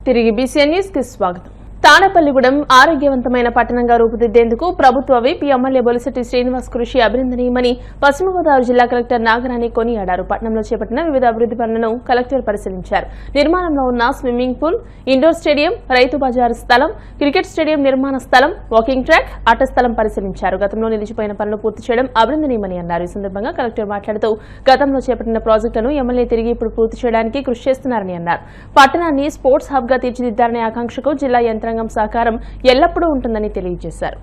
తిరిగి BCN news కి స్వాగతం. తాడేపల్లిగూడెం ఆరోగ్యవంతమైన పట్టణంగా రూపుదిద్దేందుకు ప్రభుత్వ విప్ ఎమ్మెల్యే బొలిశెట్టి శ్రీనివాస్ కృషి అభినందనీయమని పశ్చిమ గోదావరి జిల్లా కలెక్టర్ నాగరాణి కొనియాడారు. పట్టణంలో చేపట్టిన వివిధ అభివృద్ధి పనులను కలెక్టర్ పరిశీలించారు. నిర్మాణంలో ఉన్న స్విమ్మింగ్ పూల్, ఇండోర్ స్టేడియం, రైతు బజారు స్థలం, క్రికెట్ స్టేడియం నిర్మాణ స్థలం, వాకింగ్ ట్రాక్, ఆట స్థలం పరిశీలించారు. గతంలో నిలిచిపోయిన పనులు పూర్తి చేయడం అభినందనీయమని అన్నారు. ఈ సందర్భంగా కలెక్టర్ మాట్లాడుతూ గతంలో చేపట్టిన ప్రాజెక్టులను ఎమ్మెల్యే తిరిగి ఇప్పుడు పూర్తి చేయడానికి కృషి చేస్తున్నారని అన్నారు. పట్టణాన్ని స్పోర్ట్స్ హబ్ గా తీర్చిదిద్దారనే ఆకాంక్షకు జిల్లా యంత్రాంగం సహకారం ఎల్లప్పుడూ ఉంటుందని తెలియజేశారు.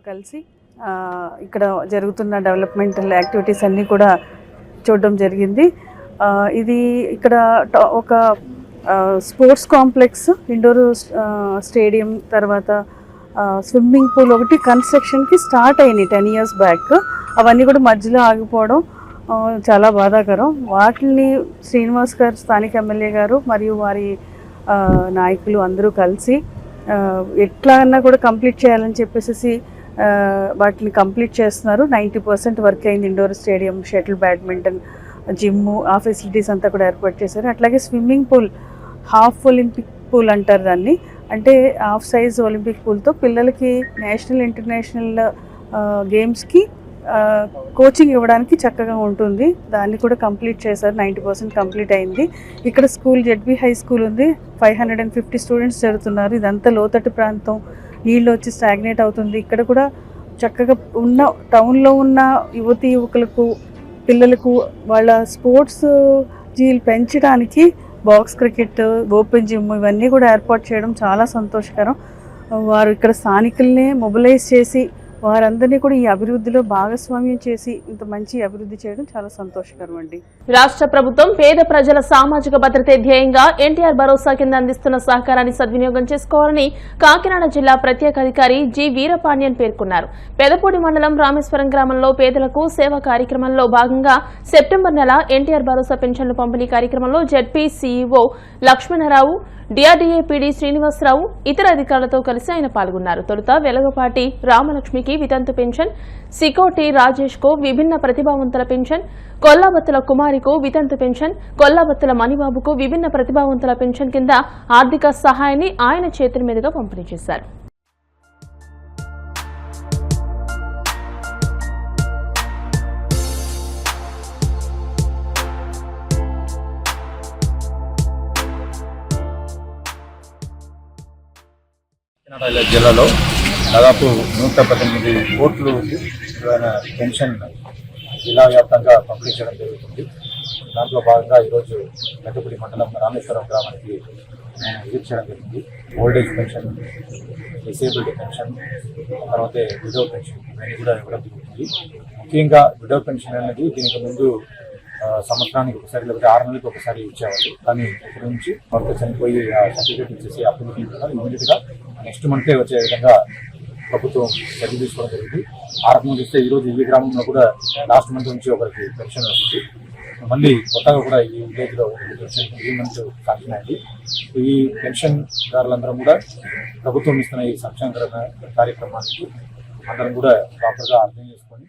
కలిసి ఇక్కడ జరుగుతున్న డెవలప్మెంటల్ యాక్టివిటీస్ అన్నీ కూడా చూడడం జరిగింది. ఇది ఇక్కడ ఒక స్పోర్ట్స్ కాంప్లెక్స్, ఇండోర్ స్టేడియం, తర్వాత స్విమ్మింగ్ పూల్ ఒకటి కన్స్ట్రక్షన్కి స్టార్ట్ అయినాయి 10 years బ్యాక్. అవన్నీ కూడా మధ్యలో ఆగిపోవడం చాలా బాధాకరం. వాటిని శ్రీనివాస్ గారు, స్థానిక ఎమ్మెల్యే గారు మరియు వారి నాయకులు అందరూ కలిసి ఎట్లా అన్నా కూడా కంప్లీట్ చేయాలని చెప్పేసి వాటిని కంప్లీట్ చేస్తున్నారు. 90% వర్క్ అయింది. Indoor stadium, shuttle badminton, gym, ఆ ఫెసిలిటీస్ అంతా కూడా ఏర్పాటు చేశారు. అట్లాగే swimming pool, half Olympic pool అంటారు దాన్ని, అంటే హాఫ్ సైజ్ ఒలింపిక్ పూల్తో పిల్లలకి నేషనల్, ఇంటర్నేషనల్ గేమ్స్కి కోచింగ్ ఇవ్వడానికి చక్కగా ఉంటుంది. దాన్ని కూడా కంప్లీట్ చేశారు. 90% కంప్లీట్ అయింది. ఇక్కడ స్కూల్, జెడ్బీ హై స్కూల్ ఉంది. 550 స్టూడెంట్స్ జరుగుతున్నారు. ఇదంతా లోతట్టు ప్రాంతం, నీళ్ళు వచ్చి స్టాగ్నేట్ అవుతుంది. ఇక్కడ కూడా చక్కగా ఉన్న టౌన్లో ఉన్న యువతీ యువకులకు, పిల్లలకు వాళ్ళ స్పోర్ట్స్ జీలు పెంచడానికి బాక్స్ క్రికెట్, ఓపెన్ జిమ్ ఇవన్నీ కూడా ఏర్పాటు చేయడం చాలా సంతోషకరం. వారు ఇక్కడ స్థానికుల్ని మొబిలైజ్ చేసి వారందరినీ కూడా ఈ అభివృద్ధిలో భాగస్వామ్యం చేసి ఇంత మంచి అభివృద్ధి చేయడం చాలా సంతోషకరం అండి. రాష్ట్ర ప్రభుత్వం పేద ప్రజల సామాజిక భద్రతే ధ్యేయంగా ఎన్టీఆర్ భరోసా కింద అందిస్తున్న సహకారాన్ని సద్వినియోగం చేసుకోవాలని కాకినాడ జిల్లా ప్రత్యేక అధికారి జి వీరపాండ్యన్ పేర్కొన్నారు. పెదపూడి మండలం రామేశ్వరం గ్రామంలో పేదలకు సేవా కార్యక్రమంలో భాగంగా సెప్టెంబర్ నెల ఎన్టీఆర్ భరోసా పెన్షన్లు పంపిణీ కార్యక్రమంలో ZP CEO Lakshmanarao, DRDA PD Srinivasarao ఇతర అధికారులతో కలిసి ఆయన పాల్గొన్నారు. తొలుత వెలగపాటి రామలక్ష్మికి వితంతు పెన్షన్, సికోటి రాజేష్ కు విభిన్న ప్రతిభావంతుల పెన్షన్, కొల్లాబత్తుల కుమారికు వితంతు పెన్షన్, కొల్లాబత్తుల మణిబాబుకు విభిన్న ప్రతిభావంతుల పెన్షన్ కింద ఆర్థిక సహాయాన్ని ఆయన చేతుల మీదుగా పంపిణీ చేశారు. కాకినాడ జిల్లాలో దాదాపు 118 కోట్లు పెన్షన్ జిల్లా వ్యాప్తంగా పంపిణీ చేయడం జరుగుతుంది. దాంట్లో భాగంగా ఈరోజు పెద్దపూడి మండలం రామేశ్వరం గ్రామానికి విజిట్ చేయడం జరిగింది. ఓల్డేజ్ పెన్షన్, డిసేబుల్డ్ పెన్షన్, తర్వాత విడో పెన్షన్ ఇవన్నీ కూడా ఇవ్వడం జరుగుతుంది. ముఖ్యంగా విడో పెన్షన్ అనేది దీనికి ముందు సంవత్సరానికి ఒకసారి లేకపోతే 6 నెలలకు ఒకసారి ఇచ్చేవాళ్ళు. కానీ ఇక్కడి నుంచి భర్త చనిపోయి ఆ సర్టిఫికేట్ ఇచ్చేసి అప్లికేషన్ కూడా ఇమీడియట్గా నెక్స్ట్ మంతే వచ్చే విధంగా ప్రభుత్వం చర్య తీసుకోవడం జరిగింది. ఆ రకంగా చూస్తే ఈరోజు ఈ గ్రామంలో కూడా లాస్ట్ మంత్ నుంచి ఒకరికి పెన్షన్ వస్తుంది. మళ్ళీ కొత్తగా కూడా ఈ విలేజ్లో పెన్షన్ ఈ మంత్ శాంక్షన్ అయింది. ఈ పెన్షన్ దారులందరం కూడా ప్రభుత్వం ఇస్తున్న ఈ సంక్షేమ కార్యక్రమానికి అందరం కూడా ప్రాపర్గా అర్థం చేసుకొని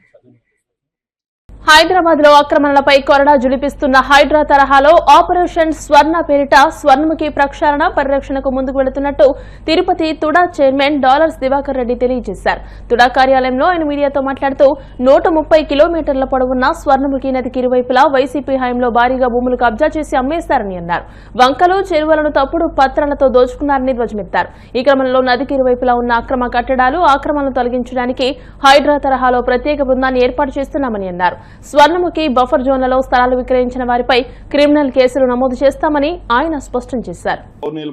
హైదరాబాద్ లో ఆక్రమణలపై కొరడా జులిపిస్తున్న హైడ్రా తరహాలో ఆపరేషన్ స్వర్ణ పేరిట స్వర్ణముఖి ప్రక్షాళన పరిరక్షణకు ముందుకు వెళుతున్నట్టు తిరుపతి తుడా చైర్మన్ డాలర్స్ దివాకర్ రెడ్డి తెలియజేశారు. తుడా కార్యాలయంలో ఆయన మీడియాతో మాట్లాడుతూ 130 కిలోమీటర్ల పొడవున్న స్వర్ణముఖి నదికి ఇరువైపులా వైసీపీ హయాంలో భారీగా భూములు కబ్జా చేసి అమ్మేస్తారని అన్నారు. వంకలు చెరువులను తప్పుడు పత్రాలతో దోచుకున్నారని ధ్వజమెత్తారు. ఈ క్రమంలో నదికి ఇరువైపులా ఉన్న అక్రమ కట్టడాలు ఆక్రమణలు తొలగించడానికి హైడ్రా తరహాలో ప్రత్యేక బృందాన్ని ఏర్పాటు చేస్తున్నామని అన్నారు. స్వర్ణముఖి బఫర్ జోన్లలో స్థలాలు విక్రయించిన వారిపై క్రిమినల్ కేసులు నమోదు చేస్తామని ఆయన స్పష్టం చేశారు.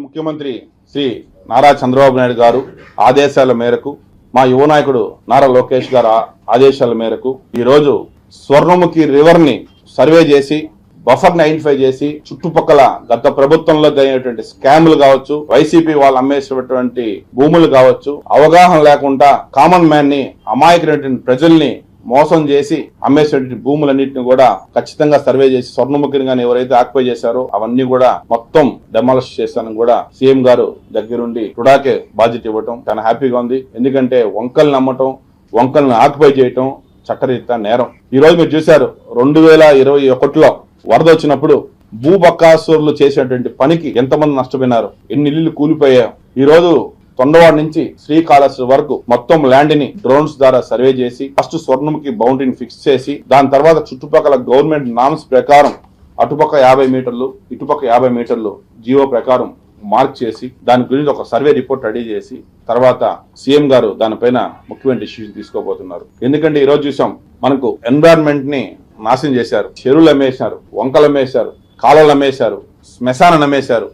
ముఖ్యమంత్రి శ్రీ నారా చంద్రబాబు నాయుడు గారు ఆదేశాల మేరకు మా యువ నాయకుడు నారా లోకేష్ గారు ఆదేశాల మేరకు ఈ రోజు స్వర్ణముఖి రివర్ ని సర్వే చేసి బఫర్ ని ఐడెంటిఫై చేసి చుట్టుపక్కల గత ప్రభుత్వంలో జరిగినటువంటి స్కాములు కావచ్చు, వైసీపీ వాళ్ళు అమ్మేసినటువంటి భూములు కావచ్చు, అవగాహన లేకుండా కామన్ మ్యాన్ ని అమాయకులైనటువంటి ప్రజల్ని మోసం చేసి అమ్మేసేటువంటి భూములన్నింటినీ కూడా ఖచ్చితంగా సర్వే చేసి స్వర్ణముఖిని కానీ ఎవరైతే ఆక్యుపై చేశారో అవన్నీ కూడా మొత్తం డెమాలిష్ చేస్తానని కూడా సీఎం గారు దగ్గరుండి టుడాకే బాధ్యత ఇవ్వటం చాలా హ్యాపీగా ఉంది. ఎందుకంటే వంకల్ని నమ్మటం, వంకల్ని ఆక్యుపై చేయటం చట్టరీత్యా నేరం. ఈ రోజు మీరు చూశారు 2021లో వరద వచ్చినప్పుడు భూబకాసురులు చేసేటువంటి పనికి ఎంతమంది నష్టపోయినారు, ఎన్ని ఇల్లు కూలిపోయారు. ఈ రోజు తొండవాడ నుంచి శ్రీకాళహస్తి వరకు మొత్తం ల్యాండ్ ని డ్రోన్స్ ద్వారా సర్వే చేసి ఫస్ట్ స్వర్ణముఖి బౌండరీని ఫిక్స్ చేసి దాని తర్వాత చుట్టుపక్కల గవర్నమెంట్ నామ్స్ ప్రకారం అటుపక్క 50 మీటర్లు ఇటుపక్క 50 మీటర్లు జియో ప్రకారం మార్క్ చేసి దాని గురించి ఒక సర్వే రిపోర్ట్ రెడీ చేసి తర్వాత సీఎం గారు దానిపైన ముఖ్యమైన డిసిషన్ తీసుకోబోతున్నారు. ఎందుకంటే ఈ రోజు చూసాం మనకు ఎన్విరాన్మెంట్ ని నాశనం చేశారు, చెరువులు అమ్మేశారు, వంకలు అమ్మేశారు, కాలువలు అమ్మేశారు, శ్మశానం అమ్మేశారు.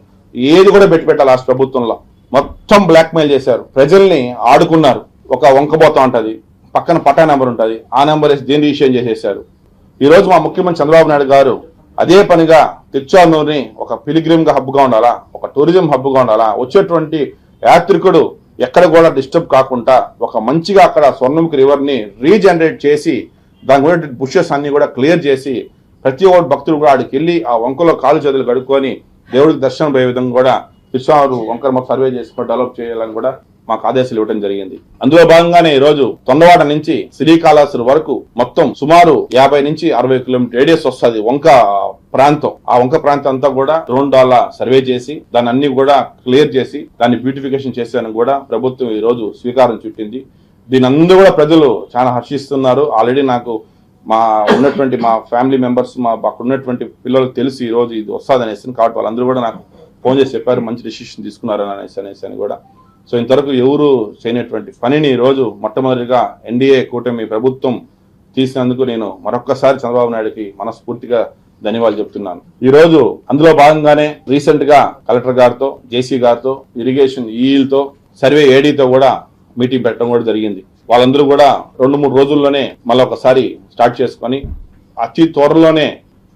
ఏది కూడా పెట్టాలి లాస్ట్ ప్రభుత్వంలో మొత్తం బ్లాక్ మెయిల్ చేశారు, ప్రజల్ని ఆడుకున్నారు. ఒక వంకపోతా ఉంటది, పక్కన పట్టా నెంబర్ ఉంటుంది, ఆ నెంబర్ వేసి దీన్ని రిజిస్ట్రేషన్ చేసేశారు. ఈ రోజు మా ముఖ్యమంత్రి చంద్రబాబు నాయుడు గారు అదే పనిగా తిరుచానూరుని ఒక పిలిగ్రిమ్ గా హబ్ గా ఉండాలా, ఒక టూరిజం హబ్ గా ఉండాలా, వచ్చేటువంటి యాత్రికుడు ఎక్కడ కూడా డిస్టర్బ్ కాకుండా ఒక మంచిగా అక్కడ స్వర్ణముఖి రివర్ ని రీజనరేట్ చేసి దాని గురించి బుషెస్ అన్ని కూడా క్లియర్ చేసి ప్రతి ఒక్క భక్తులు కూడా ఆడికి వెళ్ళి ఆ వంకలో కాలు చేతులు కడుక్కొని దేవుడికి దర్శనం పోయే విధంగా కూడా కృష్ణారు వంకర మొత్తం సర్వే చేసుకుని డెవలప్ చేయాలని కూడా మాకు ఆదేశాలు ఇవ్వడం జరిగింది. అందులో భాగంగానే ఈ రోజు తొండవాడ నుంచి శ్రీకాళహస్తి వరకు మొత్తం సుమారు 50 నుంచి 60 కిలోమీటర్ రేడియస్ వస్తుంది వంక ప్రాంతం. ఆ వంక ప్రాంతం అంతా కూడా డ్రోన్ ద్వారా సర్వే చేసి దాన్ని అన్ని కూడా క్లియర్ చేసి దాన్ని బ్యూటిఫికేషన్ చేసేదని కూడా ప్రభుత్వం ఈ రోజు స్వీకారం చుట్టింది. దీని అందరూ కూడా ప్రజలు చాలా హర్షిస్తున్నారు. ఆల్రెడీ నాకు మా ఫ్యామిలీ మెంబర్స్ అక్కడ ఉన్నటువంటి పిల్లలకు తెలిసి ఈ రోజు ఇది వస్తుంది అనేసి, కాబట్టి వాళ్ళందరూ కూడా నాకు ఫోన్ చేసి చెప్పారు మంచి డిసిషన్ తీసుకున్నారని అనేసి కూడా. సో ఇంతవరకు ఎవరు చేయనటువంటి పనిని ఈ రోజు మొట్టమొదటిగా ఎన్డీఏ కూటమి ప్రభుత్వం తీసినందుకు నేను మరొక్కసారి చంద్రబాబు నాయుడుకి మనస్ఫూర్తిగా ధన్యవాదాలు చెప్తున్నాను. ఈ రోజు అందులో భాగంగానే రీసెంట్ గా కలెక్టర్ గారితో, జేసీ గారితో, ఇరిగేషన్ ఈఈలతో, సర్వే ఏడీతో కూడా మీటింగ్ పెట్టడం కూడా జరిగింది. వాళ్ళందరూ కూడా 2-3 రోజుల్లోనే మళ్ళీ ఒకసారి స్టార్ట్ చేసుకొని అతి త్వరలోనే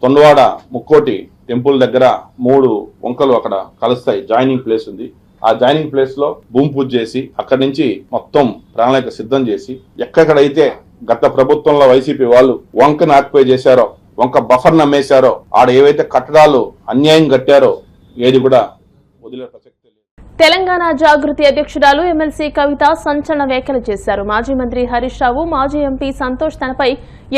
తొండవాడ ముక్కోటి టెంపుల్ దగ్గర 3 వంకలు అక్కడ కలుస్తాయి, జాయినింగ్ ప్లేస్ ఉంది. ఆ జాయినింగ్ ప్లేస్ లో భూమి పూజ చేసి అక్కడి నుంచి మొత్తం ప్రణాళిక సిద్ధం చేసి ఎక్కడైతే గత ప్రభుత్వంలో వైసీపీ వాళ్ళు వంకను ఆక్యుపై చేశారో, వంక బఫర్ నమ్మేశారో, ఆడ ఏవైతే కట్టడాలు అన్యాయం కట్టారో ఏది కూడా వదిలే ప్రసక్తి. తెలంగాణ జాగృతి అధ్యక్షురాలు ఎమ్మెల్సీ కవిత సంచలన వ్యాఖ్యలు చేశారు. మాజీ మంత్రి హరీష్ రావు, మాజీ ఎంపీ సంతోష్ తనపై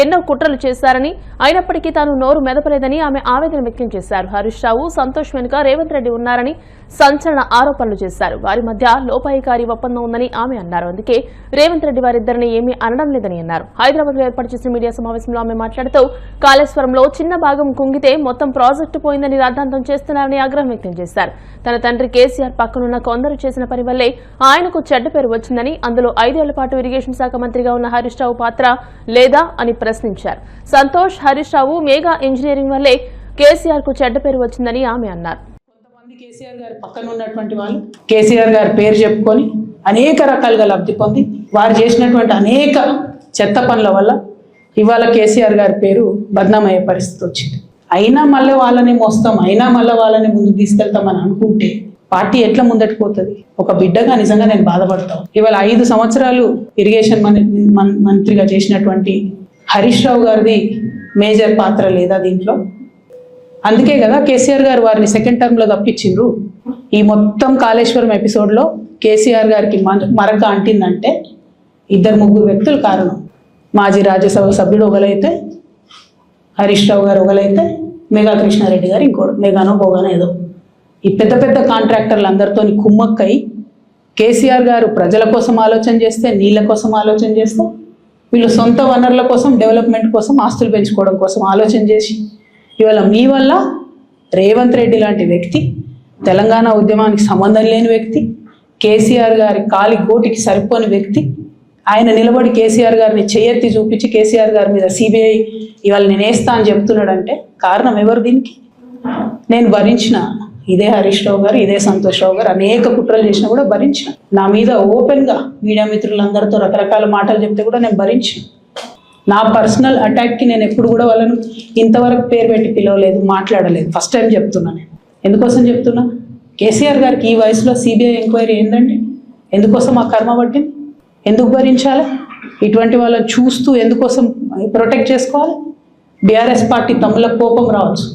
ఎన్నో కుట్రలు చేశారని, అయినప్పటికీ తాను నోరు మెదపలేదని ఆమె ఆవేదన వ్యక్తం చేశారు. హరీష్ రావు, సంతోష్ వెనుక రేవంత్ రెడ్డి ఉన్నారని సంచలన ఆరోపణలు చేశారు. వారి మధ్య లోపాయికారి ఒప్పందం ఉందని ఆమె అన్నారు. అందుకే రేవంత్ రెడ్డి వారిద్దరిని ఏమీ అనడం లేదని అన్నారు. హైదరాబాద్ లో ఏర్పాటు చేసిన మీడియా సమావేశంలో ఆమె మాట్లాడుతూ కాళేశ్వరంలో చిన్న భాగం కుంగితే మొత్తం ప్రాజెక్టు పోయిందని రాద్ధాంతం చేస్తున్నారని ఆగ్రహం వ్యక్తం చేశారు. తన తండ్రి కేసీఆర్ పక్కనున్న కొందరు చేసిన పని వల్లే ఆయనకు చెడ్డ పేరు వచ్చిందని, అందులో 5 ఏళ్ల పాటు ఇరిగేషన్ శాఖ మంత్రిగా ఉన్న హరీష్ రావు పాత్ర లేదా అని ప్రశ్నించారు. సంతోష్, హరీష్ రావు మెగా ఇంజనీరింగ్ వల్లే కేసీఆర్ కు చెడ్డ పేరు వచ్చిందని ఆమె అన్నారు. కొంతమంది కేసీఆర్ గారి పక్కన ఉన్నటువంటి వాళ్ళు కేసీఆర్ గారి పేరు చెప్పుకొని అనేక రకాలుగా లబ్ధి పొంది వారు చేసినటువంటి అనేక చెత్త పనుల వల్ల ఇవాళ కేసీఆర్ గారి పేరు బద్నామయ్యే పరిస్థితి వచ్చింది. అయినా మళ్ళీ వాళ్ళని మోస్తాం, అయినా మళ్ళీ వాళ్ళని ముందుకు తీసుకెళ్తామని అనుకుంటే పార్టీ ఎట్లా ముందటిపోతుంది? ఒక బిడ్డగా నిజంగా నేను బాధపడతాను. ఇవాళ 5 సంవత్సరాలు ఇరిగేషన్ మంత్రిగా చేసినటువంటి హరీష్ రావు గారిది మేజర్ పాత్ర లేదా దీంట్లో? అందుకే కదా కేసీఆర్ గారు వారిని సెకండ్ టర్మ్ లో తప్పించిండ్రు. ఈ మొత్తం కాళేశ్వరం ఎపిసోడ్ లో కేసీఆర్ గారికి మరక అంటిందంటే 2-3 వ్యక్తులు కారణం. మాజీ రాజ్యసభ సభ్యుడు ఒకలైతే హరీష్ రావు గారు ఒకలైతే మెగా కృష్ణారెడ్డి గారు ఇంకోటి మెగానో బోగానో ఏదో ఈ పెద్ద పెద్ద కాంట్రాక్టర్లు అందరితో కుమ్మక్కై కేసీఆర్ గారు ప్రజల కోసం ఆలోచన చేస్తే నీళ్ళ కోసం ఆలోచన చేస్తే వీళ్ళు సొంత వనరుల కోసం డెవలప్మెంట్ కోసం ఆస్తులు పెంచుకోవడం కోసం ఆలోచన చేసి ఇవాళ మీ వల్ల రేవంత్ రెడ్డి లాంటి వ్యక్తి తెలంగాణ ఉద్యమానికి సంబంధం లేని వ్యక్తి కేసీఆర్ గారి కాలి గోటికి సరిపోని వ్యక్తి ఆయన నిలబడి కేసీఆర్ గారిని చేయెత్తి చూపించి కేసీఆర్ గారి మీద సిబిఐ ఇవాళ నేను వేస్తా అని చెప్తున్నాడంటే కారణం ఎవరు దీనికి? నేను భరించిన ఇదే హరీష్ రావు గారు ఇదే సంతోష్ రావు గారు అనేక కుట్రలు చేసినా కూడా భరించిన. నా మీద ఓపెన్గా మీడియా మిత్రులందరితో రకరకాల మాటలు చెప్తే కూడా నేను భరించిన. నా పర్సనల్ అటాక్కి నేను ఎప్పుడు కూడా వాళ్ళను ఇంతవరకు పేరు పెట్టి పిలవలేదు, మాట్లాడలేదు. ఫస్ట్ టైం చెప్తున్నా. నేను ఎందుకోసం చెప్తున్నా? కేసీఆర్ గారికి ఈ వయసులో సిబిఐ ఎంక్వైరీ ఏందండి? ఎందుకోసం ఆ కర్మ పట్టింది? ఎందుకు భరించాలి? ఇటువంటి వాళ్ళని చూస్తూ ఎందుకోసం ప్రొటెక్ట్ చేసుకోవాలి? బీఆర్ఎస్ పార్టీ తమ్ముల కోపం రావచ్చు,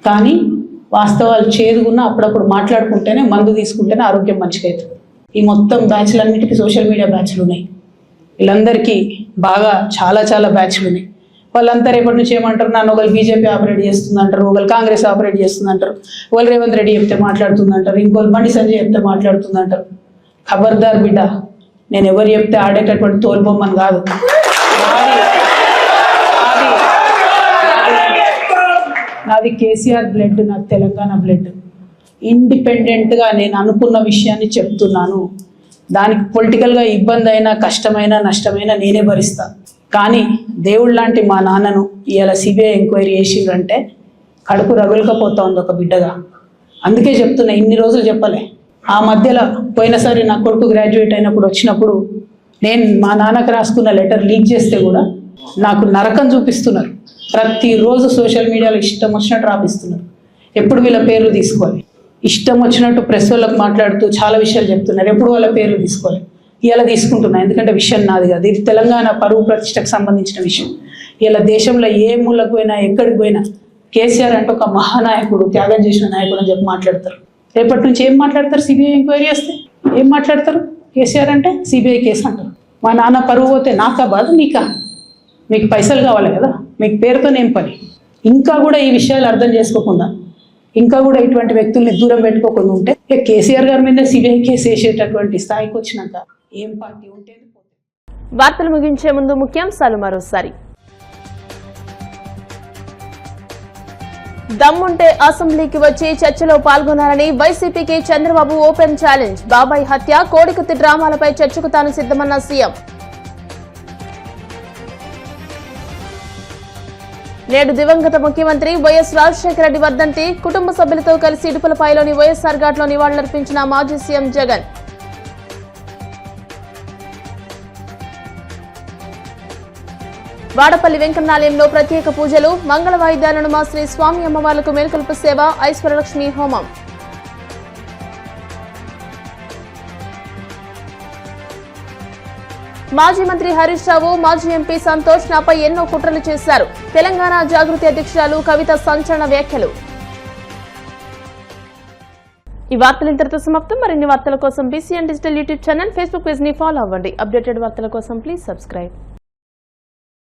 కానీ వాస్తవాలు చేదుగున్నా అప్పుడప్పుడు మాట్లాడుకుంటేనే, మందు తీసుకుంటేనే ఆరోగ్యం మంచిగా అవుతుంది. ఈ మొత్తం బ్యాచ్లన్నిటికీ సోషల్ మీడియా బ్యాచ్లు ఉన్నాయి. వీళ్ళందరికీ బాగా చాలా చాలా బ్యాచ్లు ఉన్నాయి. వాళ్ళంతా రేపటి నుంచి ఏమంటారు? నన్ను ఒకళ్ళు బీజేపీ ఆపరేట్ చేస్తుందంటారు, ఒకళ్ళు కాంగ్రెస్ ఆపరేట్ చేస్తుందంటారు, ఒకళ్ళు రేవంత్ రెడ్డి చెప్తే మాట్లాడుతుందంటారు, ఇంకోళ్ళు బండి సంజయ్ చెప్తే మాట్లాడుతుందంటారు. ఖబర్దార్ బిడ్డ, నేను ఎవరు చెప్తే ఆడేటటువంటి తోలుబొమ్మని కాదు. నాది కేసీఆర్ బ్లడ్, నాకు తెలంగాణ బ్లడ్. ఇండిపెండెంట్గా నేను అనుకున్న విషయాన్ని చెప్తున్నాను. దానికి పొలిటికల్గా ఇబ్బంది అయినా, కష్టమైనా, నష్టమైనా నేనే భరిస్తాను. కానీ దేవుడు లాంటి మా నాన్నను ఇవాళ సిబిఐ ఎంక్వైరీ చేసిండ్రంటే కడుపు రగులుకపోతా ఉంది ఒక బిడ్డగా. అందుకే చెప్తున్నా, ఇన్ని రోజులు చెప్పలే. ఆ మధ్యలో పోయినసారి నా కొడుకు గ్రాడ్యుయేట్ అయినప్పుడు వచ్చినప్పుడు నేను మా నాన్నకు రాసుకున్న లెటర్ లీక్ చేస్తే కూడా నాకు నరకం చూపిస్తున్నారు. ప్రతిరోజు సోషల్ మీడియాలో ఇష్టం వచ్చినట్టు రాపిస్తున్నారు. ఎప్పుడు వీళ్ళ పేర్లు తీసుకోవాలి, ఇష్టం వచ్చినట్టు ప్రెస్ వాళ్ళకు మాట్లాడుతూ చాలా విషయాలు చెప్తున్నారు. ఎప్పుడు వాళ్ళ పేర్లు తీసుకోవాలి. ఇలా తీసుకుంటున్నా, ఎందుకంటే విషయం నాది కాదు. ఇది తెలంగాణ పరువు ప్రతిష్టకు సంబంధించిన విషయం. ఇలా దేశంలో ఏ మూలకు పోయినా, ఎక్కడికి పోయినా కేసీఆర్ అంటే ఒక మహానాయకుడు, త్యాగం చేసిన నాయకుడు అని చెప్పి మాట్లాడతారు. రేపటి నుంచి ఏం మాట్లాడతారు? సిబిఐ ఎంక్వైరీ చేస్తే ఏం మాట్లాడతారు? కేసీఆర్ అంటే సిబిఐ కేసు అంటారు. మా నాన్న పరువు పోతే నాకా బాధ, మీకా? మీకు పైసలు కావాలి కదా, మీకు పేరుతోనేం పని? ఇంకా కూడా ఈ విషయాలు అర్థం చేసుకోకుండా, ఇంకా కూడా ఇటువంటి వ్యక్తుల్ని దూరం పెట్టుకోకుండా ఉంటే కేసీఆర్ గారి మీద సిబిఐ కేసు వేసేటటువంటి స్థాయికి వచ్చినాక ఏం పార్టీ ఉంటే. వార్తలు ముగించే ముందు ముఖ్యాంశాలు మరోసారి. దమ్ముంటే అసెంబ్లీకి వచ్చి చర్చలో పాల్గొనాలని వైసీపీకి చంద్రబాబు ఓపెన్ ఛాలెంజ్. బాబాయ్ హత్య, కోడికత్తి డ్రామాలపై చర్చకు తాను సిద్ధమన్న సీఎం. నేడు దివంగత ముఖ్యమంత్రి వైఎస్ రాజశేఖర రెడ్డి వర్ధంతి. కుటుంబ సభ్యులతో కలిసి ఇడుపులపాయలోని వైఎస్ఆర్ ఘాట్లో నివాళులర్పించిన మాజీ సీఎం జగన్. వాడపల్లి వెంకన్నాలయంలో ప్రత్యేక పూజలు, మంగళ వాయిద్యాలను మా శ్రీ స్వామి అమ్మవార్లకు మేల్కొల్పు సేవ, ఐశ్వర్యలక్ష్మి హోమం. మాజీ మంత్రి హరీష్ రావు, మాజీ ఎంపీ సంతోష్ నాపై ఎన్నో కుట్రలు చేశారు. తెలంగాణ జాగృతి అధ్యక్షురాలు కవిత సంచలన వ్యాఖ్యలు. ఈ వార్తలు ఇంతటితో సమాప్తం. మరిన్ని వార్తల కోసం BCN digital YouTube channel, Facebook page ని ఫాలో అవ్వండి. అప్డేటెడ్ వార్తల కోసం ప్లీజ్ సబ్స్క్రైబ్.